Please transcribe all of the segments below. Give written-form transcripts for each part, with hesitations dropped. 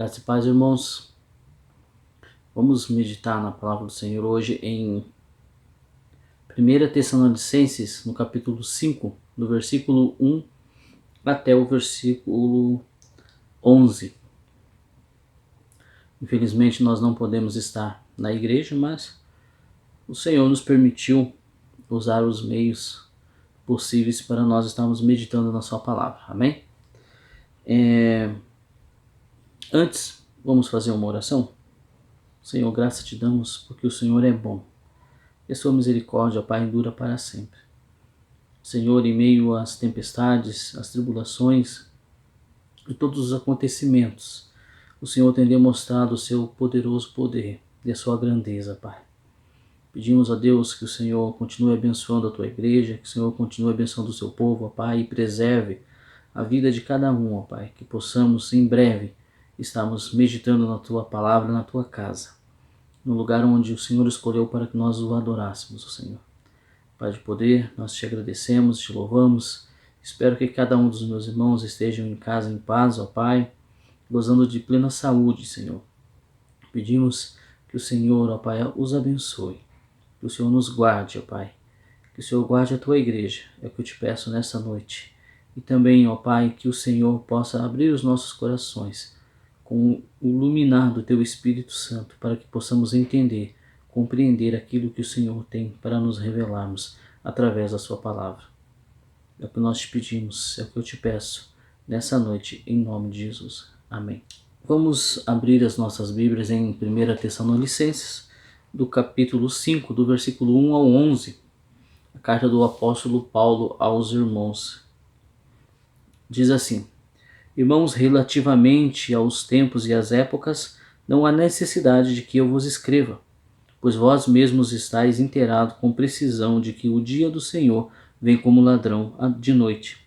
Graças e paz, irmãos. Vamos meditar na palavra do Senhor hoje em 1 Tessalonicenses, no capítulo 5, do versículo 1 até o versículo 11. Infelizmente nós não podemos estar na igreja, mas o Senhor nos permitiu usar os meios possíveis para nós estarmos meditando na sua palavra. Amém? Antes, vamos fazer uma oração? Senhor, graça te damos porque o Senhor é bom. E a sua misericórdia, Pai, dura para sempre. Senhor, em meio às tempestades, às tribulações e todos os acontecimentos, o Senhor tem demonstrado o seu poderoso poder e a sua grandeza, Pai. Pedimos a Deus que o Senhor continue abençoando a tua igreja, que o Senhor continue abençoando o seu povo, ó Pai, e preserve a vida de cada um, ó Pai, que possamos em breve estarmos meditando na tua palavra, na tua casa, no lugar onde o Senhor escolheu para que nós o adorássemos, ó Senhor. Pai de poder, nós te agradecemos, te louvamos. Espero que cada um dos meus irmãos estejam em casa em paz, ó Pai, gozando de plena saúde, Senhor. Pedimos que o Senhor, ó Pai, os abençoe, que o Senhor nos guarde, ó Pai, que o Senhor guarde a tua igreja, é o que eu te peço nessa noite. E também, ó Pai, que o Senhor possa abrir os nossos corações com o iluminar do teu Espírito Santo, para que possamos entender, compreender aquilo que o Senhor tem para nos revelarmos através da sua palavra. É o que nós te pedimos, é o que eu te peço nessa noite, em nome de Jesus. Amém. Vamos abrir as nossas Bíblias em 1 Tessalonicenses, do capítulo 5, do versículo 1 ao 11, a carta do apóstolo Paulo aos irmãos. Diz assim: Irmãos, relativamente aos tempos e às épocas, não há necessidade de que eu vos escreva, pois vós mesmos estáis inteirados com precisão de que o dia do Senhor vem como ladrão de noite.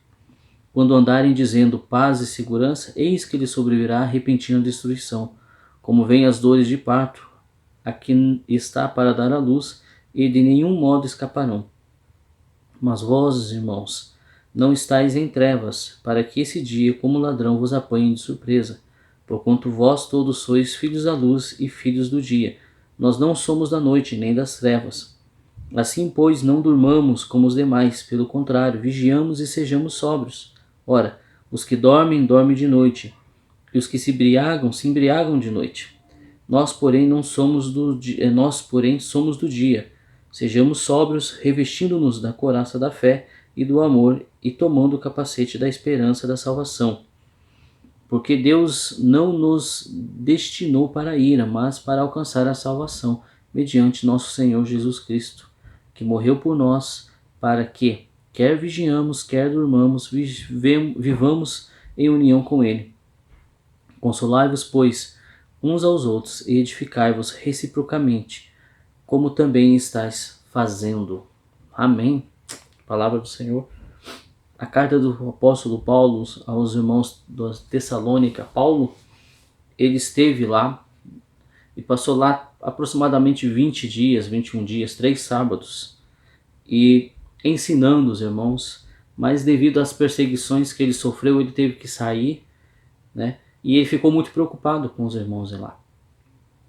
Quando andarem dizendo paz e segurança, eis que lhes sobrevirá a repentina destruição, como vêm as dores de parto, a quem está para dar à luz, e de nenhum modo escaparão. Mas vós, irmãos, não estáis em trevas, para que esse dia, como ladrão, vos apanhe de surpresa. Porquanto vós todos sois filhos da luz e filhos do dia. Nós não somos da noite, nem das trevas. Assim, pois, não durmamos como os demais, pelo contrário, vigiamos e sejamos sóbrios. Ora, os que dormem, dormem de noite, e os que se embriagam de noite. Nós, porém, somos do dia. Sejamos sóbrios, revestindo-nos da couraça da fé e do amor, e tomando o capacete da esperança da salvação. Porque Deus não nos destinou para a ira, mas para alcançar a salvação, mediante nosso Senhor Jesus Cristo, que morreu por nós, para que, quer vigiamos, quer durmamos, vivamos em união com Ele. Consolai-vos, pois, uns aos outros, e edificai-vos reciprocamente, como também estáis fazendo. Amém. Palavra do Senhor. A carta do apóstolo Paulo aos irmãos da Tessalônica. Paulo, ele esteve lá e passou lá aproximadamente 20 dias, 21 dias, 3 sábados, e ensinando os irmãos, mas devido às perseguições que ele sofreu, ele teve que sair, né? E ele ficou muito preocupado com os irmãos lá.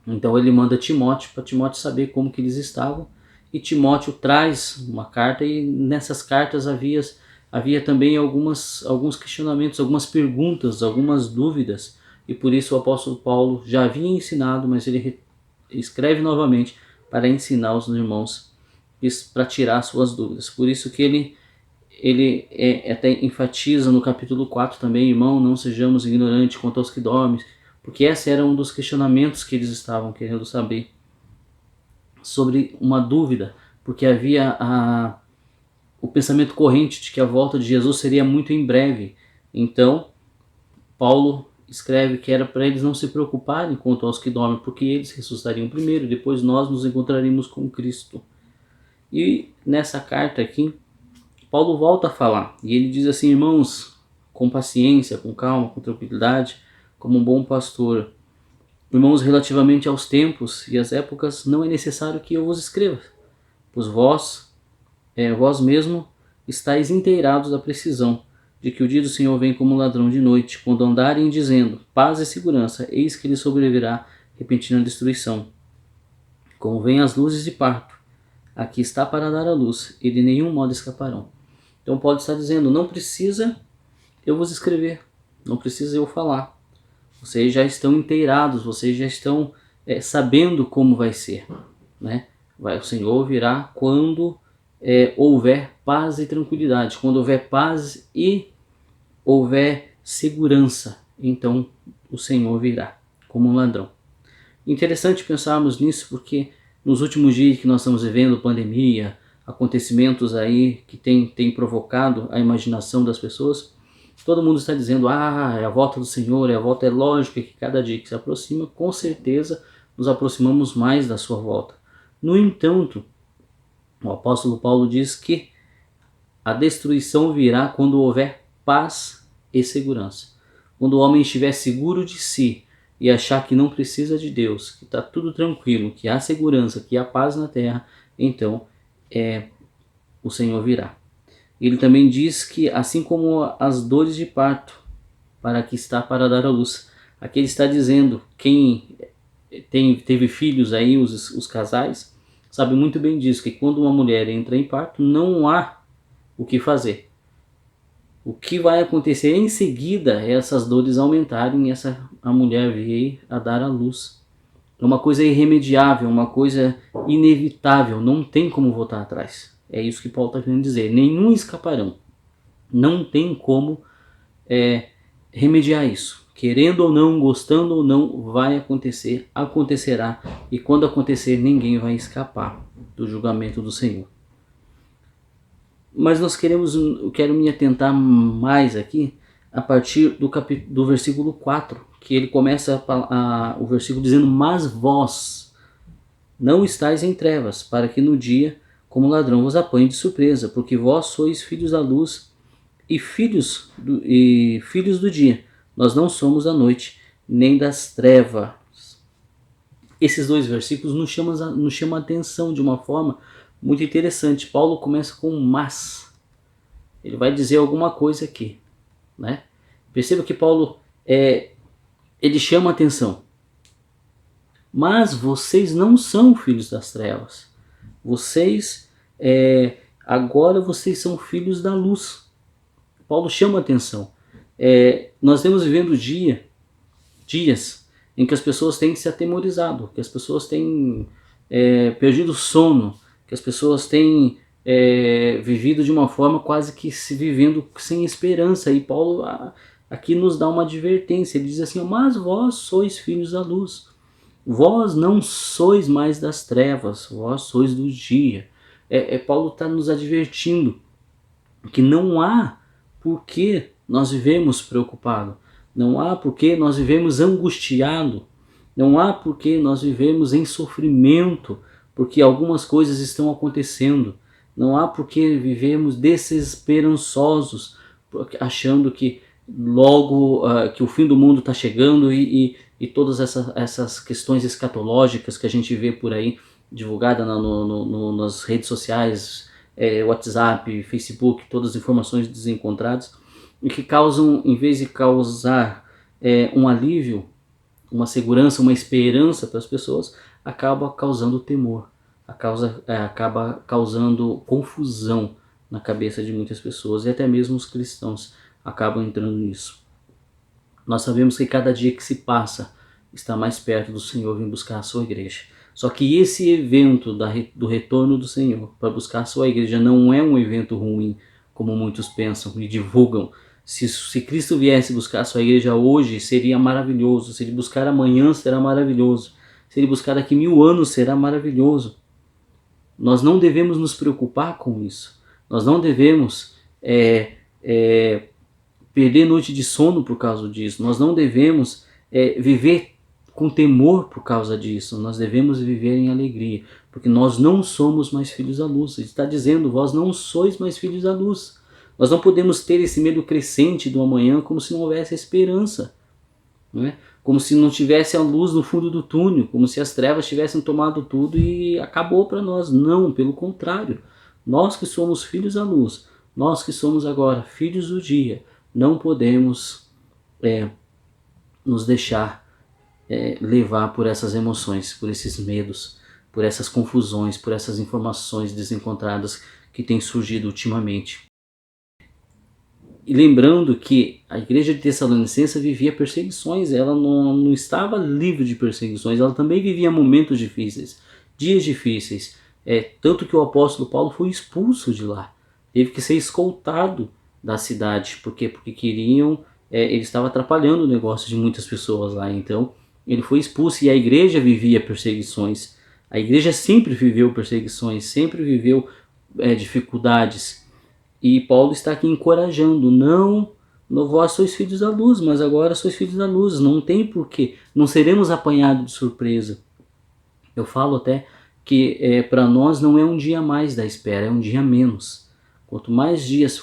Então ele manda Timóteo, para Timóteo saber como que eles estavam, e Timóteo traz uma carta, e nessas cartas havia também alguns questionamentos, algumas perguntas, algumas dúvidas, e por isso o apóstolo Paulo já havia ensinado, mas ele escreve novamente para ensinar os irmãos, para tirar suas dúvidas. Por isso que ele até enfatiza no capítulo 4 também: irmão, não sejamos ignorantes quanto aos que dormem, porque esse era um dos questionamentos que eles estavam querendo saber, sobre uma dúvida, porque havia o pensamento corrente de que a volta de Jesus seria muito em breve. Então, Paulo escreve que era para eles não se preocuparem quanto aos que dormem, porque eles ressuscitariam primeiro, depois nós nos encontraríamos com Cristo. E nessa carta aqui, Paulo volta a falar, e ele diz assim: irmãos, com paciência, com calma, com tranquilidade, como um bom pastor, irmãos, relativamente aos tempos e às épocas, não é necessário que eu vos escreva, pois vós mesmo estáis inteirados da precisão de que o dia do Senhor vem como ladrão de noite, quando andarem dizendo paz e segurança, eis que lhes sobrevirá repentina destruição. Como vêm as luzes de parto, aqui está para dar a luz, e de nenhum modo escaparão. Então Paulo está dizendo, não precisa eu vos escrever, não precisa eu falar. Vocês já estão inteirados, vocês já estão sabendo como vai ser. Né? O Senhor virá quando houver paz e tranquilidade, quando houver paz e houver segurança, então o Senhor virá como um ladrão. Interessante pensarmos nisso porque nos últimos dias que nós estamos vivendo, pandemia, acontecimentos aí que tem provocado a imaginação das pessoas, todo mundo está dizendo, é a volta do Senhor, é a volta, é lógico que cada dia que se aproxima, com certeza nos aproximamos mais da sua volta. No entanto, o apóstolo Paulo diz que a destruição virá quando houver paz e segurança. Quando o homem estiver seguro de si e achar que não precisa de Deus, que está tudo tranquilo, que há segurança, que há paz na terra, então o Senhor virá. Ele também diz que assim como as dores de parto, para que está para dar a luz. Aqui ele está dizendo, quem teve filhos aí, os casais, sabe muito bem disso, que quando uma mulher entra em parto, não há o que fazer. O que vai acontecer em seguida é essas dores aumentarem e a mulher vir a dar à luz. É uma coisa irremediável, uma coisa inevitável, não tem como voltar atrás. É isso que Paulo está querendo dizer, nenhum escaparão. Não tem como remediar isso. Querendo ou não, gostando ou não, vai acontecer, acontecerá. E quando acontecer, ninguém vai escapar do julgamento do Senhor. Mas eu quero me atentar mais aqui a partir do versículo 4, que ele começa o versículo dizendo, mas vós não estáis em trevas, para que no dia, como ladrão, vos apanhe de surpresa, porque vós sois filhos da luz e filhos do dia. Nós não somos da noite, nem das trevas. Esses dois versículos nos chamam a atenção de uma forma muito interessante. Paulo começa com mas. Ele vai dizer alguma coisa aqui. Né? Perceba que Paulo ele chama a atenção. Mas vocês não são filhos das trevas. Agora vocês são filhos da luz. Paulo chama a atenção. Nós estamos vivendo dias em que as pessoas têm se atemorizado, que as pessoas têm perdido o sono, que as pessoas têm vivido de uma forma quase que se vivendo sem esperança. E Paulo aqui nos dá uma advertência. Ele diz assim, mas vós sois filhos da luz. Vós não sois mais das trevas, vós sois do dia. Paulo está nos advertindo que não há por que nós vivemos preocupados, não há por que nós vivemos angustiados, não há por que nós vivemos em sofrimento, porque algumas coisas estão acontecendo, não há por que vivemos desesperançosos, achando que logo que o fim do mundo está chegando e todas essas questões escatológicas que a gente vê por aí, divulgada nas redes sociais, WhatsApp, Facebook, todas as informações desencontradas, e que causam, em vez de causar um alívio, uma segurança, uma esperança para as pessoas, acaba causando temor, acaba causando confusão na cabeça de muitas pessoas, e até mesmo os cristãos acabam entrando nisso. Nós sabemos que cada dia que se passa está mais perto do Senhor vir buscar a sua igreja. Só que esse evento do retorno do Senhor para buscar a sua igreja não é um evento ruim, como muitos pensam e divulgam. Se Cristo viesse buscar a sua igreja hoje, seria maravilhoso. Se Ele buscar amanhã, será maravilhoso. Se Ele buscar daqui 1000 anos, será maravilhoso. Nós não devemos nos preocupar com isso. Nós não devemos perder noite de sono por causa disso. Nós não devemos viver com temor por causa disso. Nós devemos viver em alegria, porque nós não somos mais filhos da luz. Ele está dizendo, vós não sois mais filhos da luz. Nós não podemos ter esse medo crescente do amanhã como se não houvesse esperança, não é? Como se não tivesse a luz no fundo do túnel, como se as trevas tivessem tomado tudo e acabou para nós. Não, pelo contrário. Nós que somos filhos da luz, nós que somos agora filhos do dia, não podemos nos deixar levar por essas emoções, por esses medos, por essas confusões, por essas informações desencontradas que têm surgido ultimamente. E lembrando que a igreja de Tessalonicense vivia perseguições, ela não estava livre de perseguições, ela também vivia momentos difíceis, dias difíceis. Tanto que o apóstolo Paulo foi expulso de lá, teve que ser escoltado da cidade. Por quê? Porque ele estava atrapalhando o negócio de muitas pessoas lá, então ele foi expulso e a igreja vivia perseguições. A igreja sempre viveu perseguições, sempre viveu dificuldades. E Paulo está aqui encorajando, não, vós sois filhos da luz, mas agora sois filhos da luz, não tem porquê, não seremos apanhados de surpresa. Eu falo até que para nós não é um dia a mais da espera, é um dia a menos. Quanto mais dias,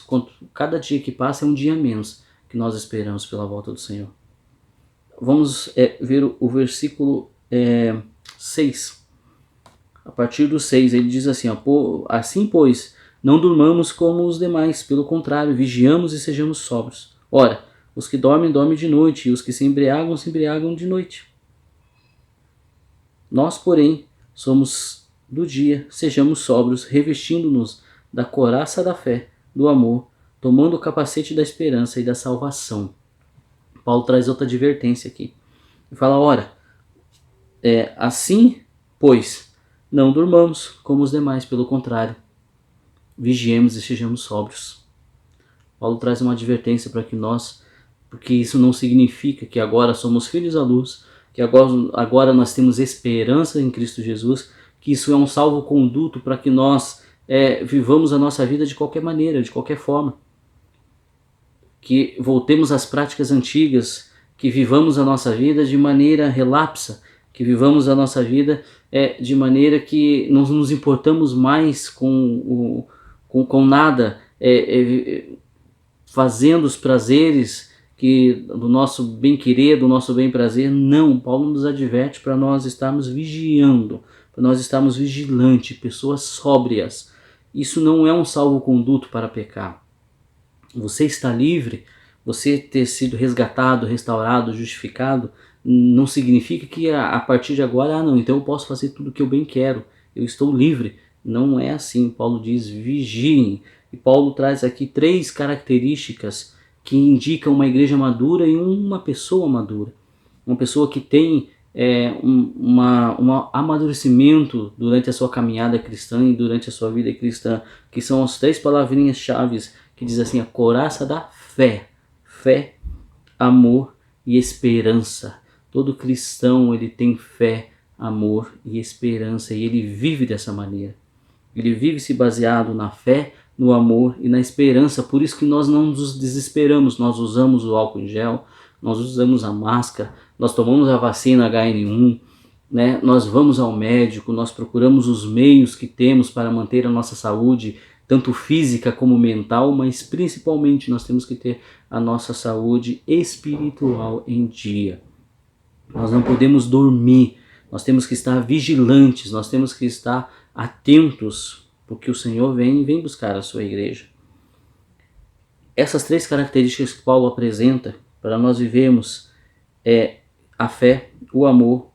cada dia que passa é um dia a menos que nós esperamos pela volta do Senhor. Vamos ver o versículo 6. A partir do 6 ele diz assim, assim pois, não durmamos como os demais, pelo contrário, vigiamos e sejamos sóbrios. Ora, os que dormem, dormem de noite, e os que se embriagam de noite. Nós, porém, somos do dia, sejamos sóbrios, revestindo-nos da couraça da fé, do amor, tomando o capacete da esperança e da salvação. Paulo traz outra advertência aqui. Ele fala, ora, assim, pois, não durmamos como os demais, pelo contrário, vigiemos e sejamos sóbrios. Paulo traz uma advertência para que nós, porque isso não significa que agora somos filhos da luz, que agora nós temos esperança em Cristo Jesus, que isso é um salvo-conduto para que nós vivamos a nossa vida de qualquer maneira, de qualquer forma. Que voltemos às práticas antigas, que vivamos a nossa vida de maneira relapsa, que vivamos a nossa vida de maneira que não nos importamos mais com nada, fazendo os prazeres do nosso bem-querer, do nosso bem-prazer. Não, Paulo nos adverte para nós estarmos vigiando, para nós estarmos vigilantes, pessoas sóbrias. Isso não é um salvo-conduto para pecar. Você está livre, você ter sido resgatado, restaurado, justificado, não significa que a partir de agora, não, então eu posso fazer tudo o que eu bem quero, eu estou livre. Não é assim. Paulo diz, vigiem. E Paulo traz aqui 3 características que indicam uma igreja madura e uma pessoa madura. Uma pessoa que tem um amadurecimento durante a sua caminhada cristã e durante a sua vida cristã, que são as 3 palavrinhas chaves que diz assim, a couraça da fé. Fé, amor e esperança. Todo cristão ele tem fé, amor e esperança e ele vive dessa maneira. Ele vive se baseado na fé, no amor e na esperança. Por isso que nós não nos desesperamos. Nós usamos o álcool em gel, nós usamos a máscara, nós tomamos a vacina HN1, né? Nós vamos ao médico, nós procuramos os meios que temos para manter a nossa saúde, tanto física como mental, mas principalmente nós temos que ter a nossa saúde espiritual em dia. Nós não podemos dormir, nós temos que estar vigilantes, nós temos que estar atentos, porque o Senhor vem buscar a sua igreja. Essas 3 características que Paulo apresenta para nós vivermos a fé, o amor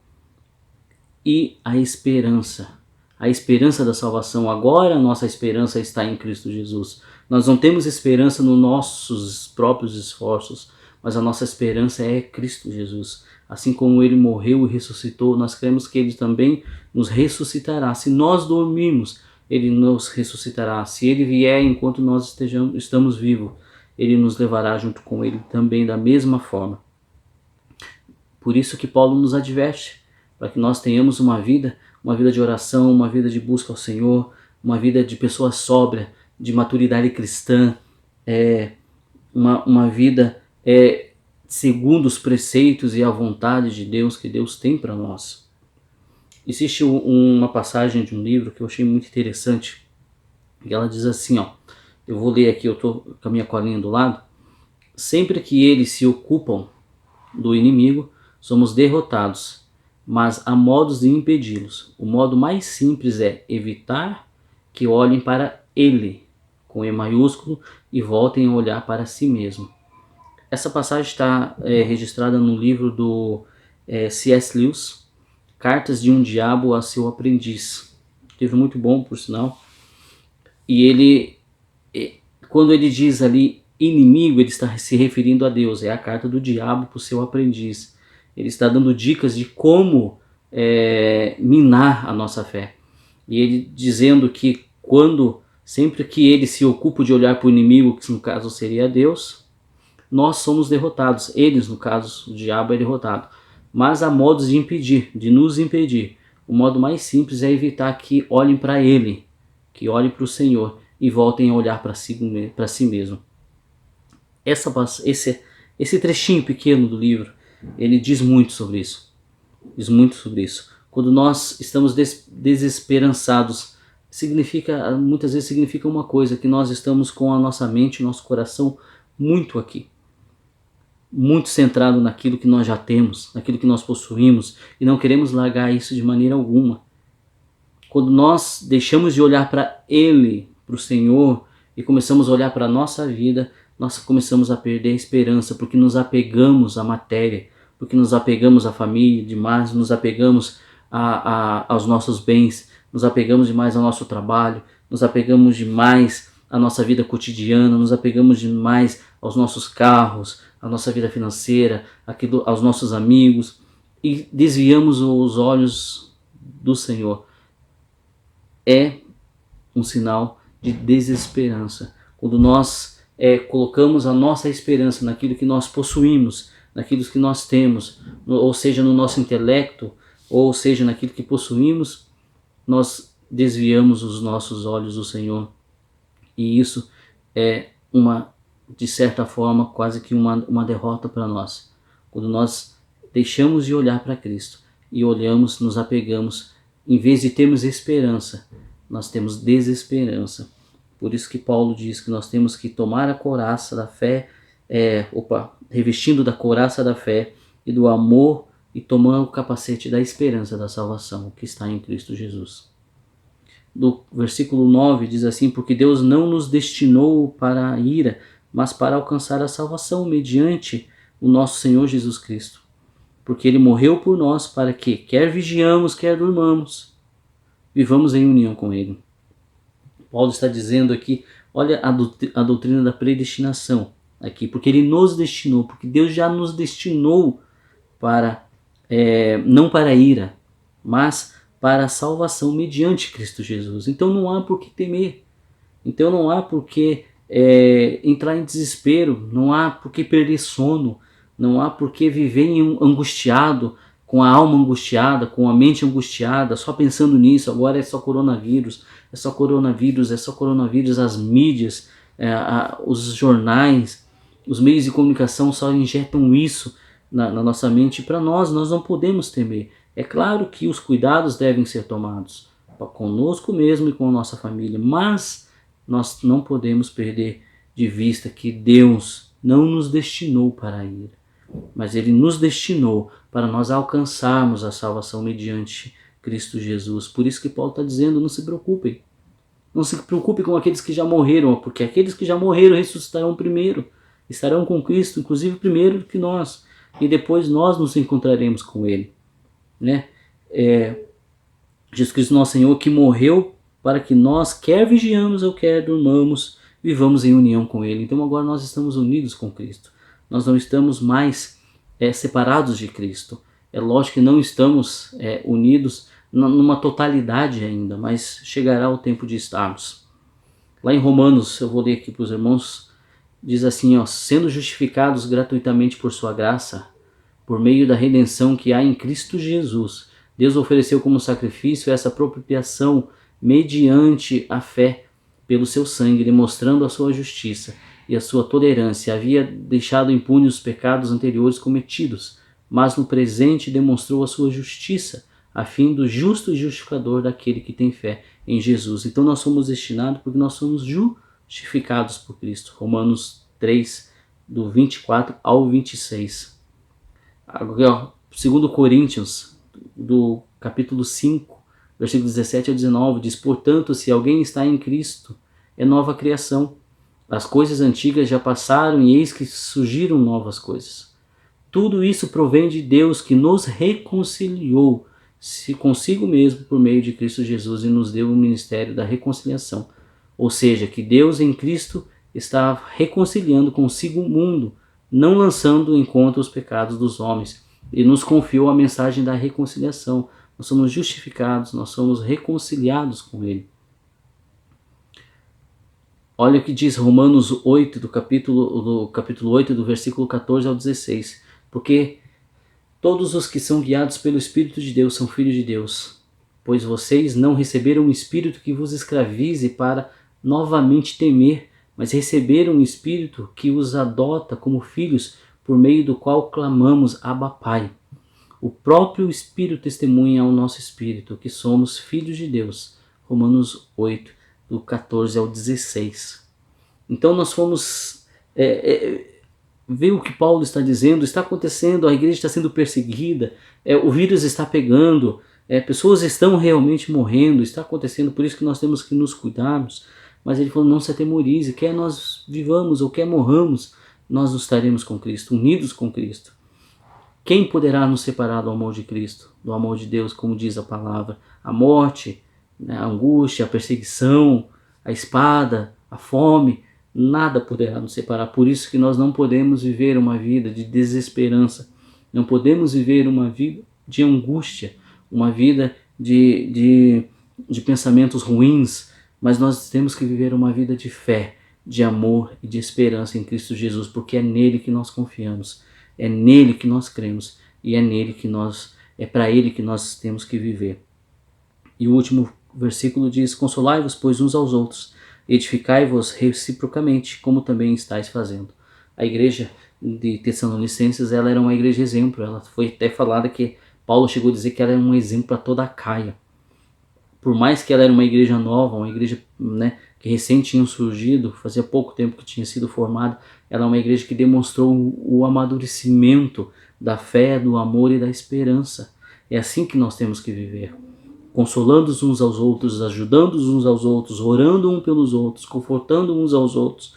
e a esperança. A esperança da salvação. Agora a nossa esperança está em Cristo Jesus. Nós não temos esperança nos nossos próprios esforços, mas a nossa esperança é Cristo Jesus. Assim como Ele morreu e ressuscitou, nós cremos que Ele também nos ressuscitará. Se nós dormirmos, Ele nos ressuscitará. Se Ele vier enquanto nós estamos vivos, Ele nos levará junto com Ele também da mesma forma. Por isso que Paulo nos adverte, para que nós tenhamos uma vida de oração, uma vida de busca ao Senhor, uma vida de pessoa sóbria, de maturidade cristã, uma vida segundo os preceitos e a vontade de Deus que Deus tem para nós. Existe uma passagem de um livro que eu achei muito interessante, e ela diz assim, eu vou ler aqui, eu estou com a minha colinha do lado. Sempre que eles se ocupam do inimigo, somos derrotados, mas há modos de impedi-los. O modo mais simples é evitar que olhem para ele, com E maiúsculo, e voltem a olhar para si mesmo. Essa passagem está registrada no livro do C.S. Lewis, Cartas de um Diabo a Seu Aprendiz. Livro muito bom, por sinal. E ele, quando ele diz ali inimigo, ele está se referindo a Deus. É a carta do diabo para o seu aprendiz. Ele está dando dicas de como minar a nossa fé. E ele dizendo que sempre que ele se ocupa de olhar para o inimigo, que no caso seria Deus, nós somos derrotados. Eles, no caso, o diabo é derrotado. Mas há modos de impedir, de nos impedir. O modo mais simples é evitar que olhem para ele, que olhem para o Senhor e voltem a olhar para si mesmo. Esse trechinho pequeno do livro, ele diz muito sobre isso. Quando nós estamos desesperançados, muitas vezes significa uma coisa, que nós estamos com a nossa mente, nosso coração muito aqui. Muito centrado naquilo que nós já temos, naquilo que nós possuímos, e não queremos largar isso de maneira alguma. Quando nós deixamos de olhar para Ele, para o Senhor, e começamos a olhar para a nossa vida, nós começamos a perder a esperança, porque nos apegamos à matéria, porque nos apegamos à família demais, nos apegamos aos nossos bens, nos apegamos demais ao nosso trabalho, nos apegamos demais à nossa vida cotidiana, nos apegamos demais aos nossos carros, à nossa vida financeira, aos nossos amigos, e desviamos os olhos do Senhor. É um sinal de desesperança. Quando nós colocamos a nossa esperança naquilo que nós possuímos, naquilo que nós temos, ou seja, no nosso intelecto, ou seja, naquilo que possuímos, nós desviamos os nossos olhos do Senhor. E isso é de certa forma, quase que uma derrota para nós. Quando nós deixamos de olhar para Cristo e olhamos, nos apegamos, em vez de termos esperança, nós temos desesperança. Por isso que Paulo diz que nós temos que tomar a couraça da fé, revestindo da couraça da fé e do amor, e tomando o capacete da esperança da salvação que está em Cristo Jesus. Do versículo 9 diz assim: porque Deus não nos destinou para a ira, mas para alcançar a salvação mediante o nosso Senhor Jesus Cristo. Porque Ele morreu por nós para que, quer vigiamos, quer durmamos, vivamos em união com Ele. Paulo está dizendo aqui, olha a doutrina da predestinação aqui, porque Ele nos destinou, porque Deus já nos destinou não para a ira, mas para a salvação mediante Cristo Jesus. Então não há por que temer, então não há por que entrar em desespero, não há por que perder sono, não há por que viver angustiado, com a alma angustiada, com a mente angustiada, só pensando nisso. Agora é só coronavírus, as mídias, os jornais, os meios de comunicação só injetam isso na nossa mente. E para nós não podemos temer. É claro que os cuidados devem ser tomados conosco mesmo e com a nossa família, mas nós não podemos perder de vista que Deus não nos destinou para a ira, mas Ele nos destinou para nós alcançarmos a salvação mediante Cristo Jesus. Por isso que Paulo está dizendo, não se preocupem. Não se preocupe com aqueles que já morreram, porque aqueles que já morreram ressuscitarão primeiro, estarão com Cristo, inclusive primeiro do que nós, e depois nós nos encontraremos com Ele. Jesus Cristo nosso Senhor, que morreu para que nós, quer vigiamos ou quer durmamos, vivamos em união com Ele. Então agora nós estamos unidos com Cristo. Nós não estamos mais separados de Cristo. É lógico que não estamos unidos numa totalidade ainda, mas chegará o tempo de estarmos. Lá em Romanos, eu vou ler aqui para os irmãos, diz assim, sendo justificados gratuitamente por sua graça, por meio da redenção que há em Cristo Jesus, Deus ofereceu como sacrifício essa propiciação mediante a fé pelo seu sangue, demonstrando a sua justiça e a sua tolerância. Havia deixado impunes os pecados anteriores cometidos, mas no presente demonstrou a sua justiça, a fim do justo e justificador daquele que tem fé em Jesus. Então nós somos destinados porque nós somos justificados por Cristo. Romanos 3, do 24 ao 26. Agora, 2 Coríntios, do capítulo 5, versículo 17 ao 19, diz: portanto, se alguém está em Cristo, é nova criação. As coisas antigas já passaram e eis que surgiram novas coisas. Tudo isso provém de Deus, que nos reconciliou consigo mesmo por meio de Cristo Jesus e nos deu o ministério da reconciliação. Ou seja, que Deus em Cristo está reconciliando consigo o mundo, não lançando em conta os pecados dos homens. E nos confiou a mensagem da reconciliação. Nós somos justificados, nós somos reconciliados com Ele. Olha o que diz Romanos 8, do capítulo 8, do versículo 14 ao 16. Porque todos os que são guiados pelo Espírito de Deus são filhos de Deus. Pois vocês não receberam um espírito que vos escravize para novamente temer, mas receberam um espírito que os adota como filhos, por meio do qual clamamos Abba Pai. O próprio Espírito testemunha ao nosso espírito que somos filhos de Deus. Romanos 8, do 14 ao 16. Então nós fomos ver o que Paulo está dizendo. Está acontecendo, a igreja está sendo perseguida, o vírus está pegando, pessoas estão realmente morrendo, está acontecendo, por isso que nós temos que nos cuidarmos. Mas ele falou, não se atemorize, quer nós vivamos ou quer morramos, nós estaremos com Cristo, unidos com Cristo. Quem poderá nos separar do amor de Cristo, do amor de Deus, como diz a palavra? A morte, a angústia, a perseguição, a espada, a fome, nada poderá nos separar. Por isso que nós não podemos viver uma vida de desesperança, não podemos viver uma vida de angústia, uma vida de pensamentos ruins, mas nós temos que viver uma vida de fé, de amor e de esperança em Cristo Jesus, porque é nele que nós confiamos, é nele que nós cremos e é para ele que nós temos que viver. E o último versículo diz: consolai-vos, pois, uns aos outros, edificai-vos reciprocamente, como também estáis fazendo. A igreja de Tessalonicenses, ela era uma igreja exemplo. Ela foi até falada que Paulo chegou a dizer que ela era um exemplo para toda a Caia. Por mais que ela era uma igreja nova, uma igreja que recém tinha surgido, fazia pouco tempo que tinha sido formada, ela é uma igreja que demonstrou o amadurecimento da fé, do amor e da esperança. É assim que nós temos que viver. Consolando uns aos outros, ajudando uns aos outros, orando uns pelos outros, confortando uns aos outros,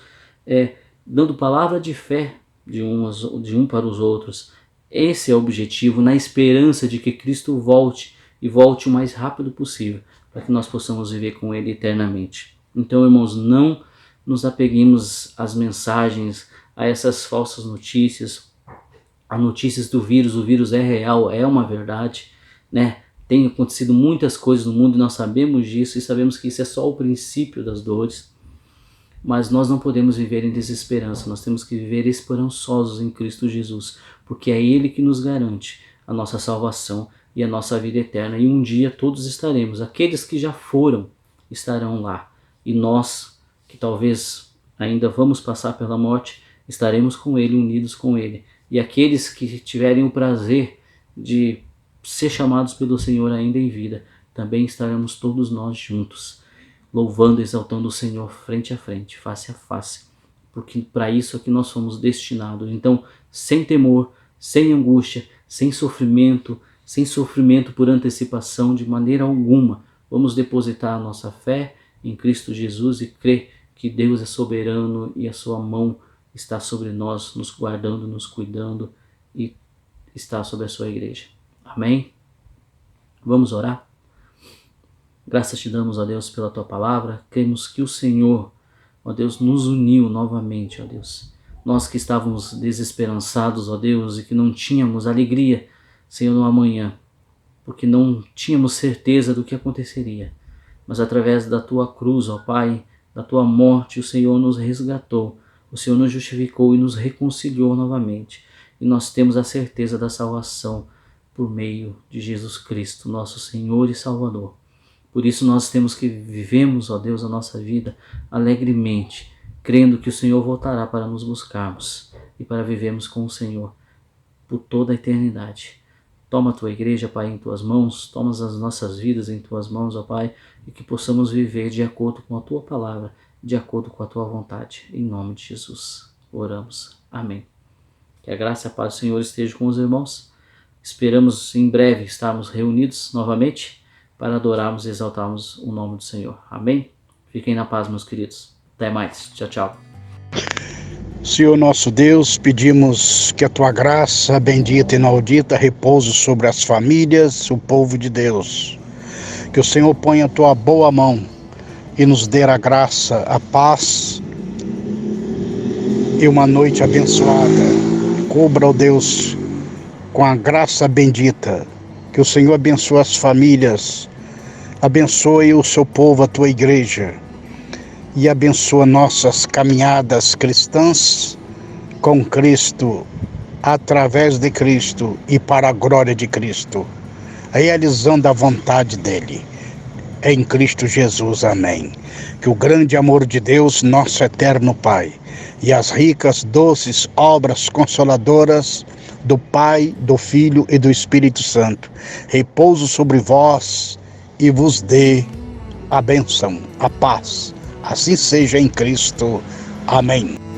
dando palavra de fé de um para os outros. Esse é o objetivo, na esperança de que Cristo volte e volte o mais rápido possível, para que nós possamos viver com Ele eternamente. Então, irmãos, não nos apeguemos às mensagens, a essas falsas notícias, a notícias do vírus. O vírus é real, é uma verdade, Tem acontecido muitas coisas no mundo e nós sabemos disso e sabemos que isso é só o princípio das dores. Mas nós não podemos viver em desesperança, nós temos que viver esperançosos em Cristo Jesus, porque é Ele que nos garante a nossa salvação e a nossa vida eterna. E um dia todos estaremos, aqueles que já foram estarão lá. E nós, que talvez ainda vamos passar pela morte, estaremos com Ele, unidos com Ele. E aqueles que tiverem o prazer de ser chamados pelo Senhor ainda em vida, também estaremos todos nós juntos, louvando e exaltando o Senhor frente a frente, face a face, porque para isso é que nós somos destinados. Então, sem temor, sem angústia, sem sofrimento por antecipação, de maneira alguma, vamos depositar a nossa fé em Cristo Jesus e crer que Deus é soberano e a sua mão está sobre nós, nos guardando, nos cuidando e está sobre a sua igreja. Amém? Vamos orar? Graças te damos, ó Deus, pela tua palavra. Cremos que o Senhor, ó Deus, nos uniu novamente, ó Deus. Nós que estávamos desesperançados, ó Deus, e que não tínhamos alegria, Senhor, no amanhã, porque não tínhamos certeza do que aconteceria. Mas através da tua cruz, ó Pai, da tua morte, o Senhor nos resgatou, o Senhor nos justificou e nos reconciliou novamente. E nós temos a certeza da salvação por meio de Jesus Cristo, nosso Senhor e Salvador. Por isso nós temos que vivemos, ó Deus, a nossa vida alegremente, crendo que o Senhor voltará para nos buscarmos e para vivermos com o Senhor por toda a eternidade. Toma a tua igreja, Pai, em tuas mãos, toma as nossas vidas em tuas mãos, ó Pai, e que possamos viver de acordo com a tua palavra, de acordo com a tua vontade. Em nome de Jesus, oramos. Amém. Que a graça e a paz do Senhor esteja com os irmãos. Esperamos em breve estarmos reunidos novamente para adorarmos e exaltarmos o nome do Senhor. Amém? Fiquem na paz, meus queridos. Até mais. Tchau, tchau. Senhor nosso Deus, pedimos que a tua graça bendita e inaudita repouse sobre as famílias, o povo de Deus. Que o Senhor ponha a tua boa mão e nos dê a graça, a paz e uma noite abençoada. Cubra, ó Deus, com a graça bendita. Que o Senhor abençoe as famílias, abençoe o seu povo, a tua igreja, e abençoa nossas caminhadas cristãs com Cristo, através de Cristo e para a glória de Cristo, realizando a vontade dele. Em Cristo Jesus, amém. Que o grande amor de Deus, nosso eterno Pai, e as ricas, doces obras consoladoras do Pai, do Filho e do Espírito Santo repouse sobre vós e vos dê a bênção, a paz. Assim seja em Cristo. Amém.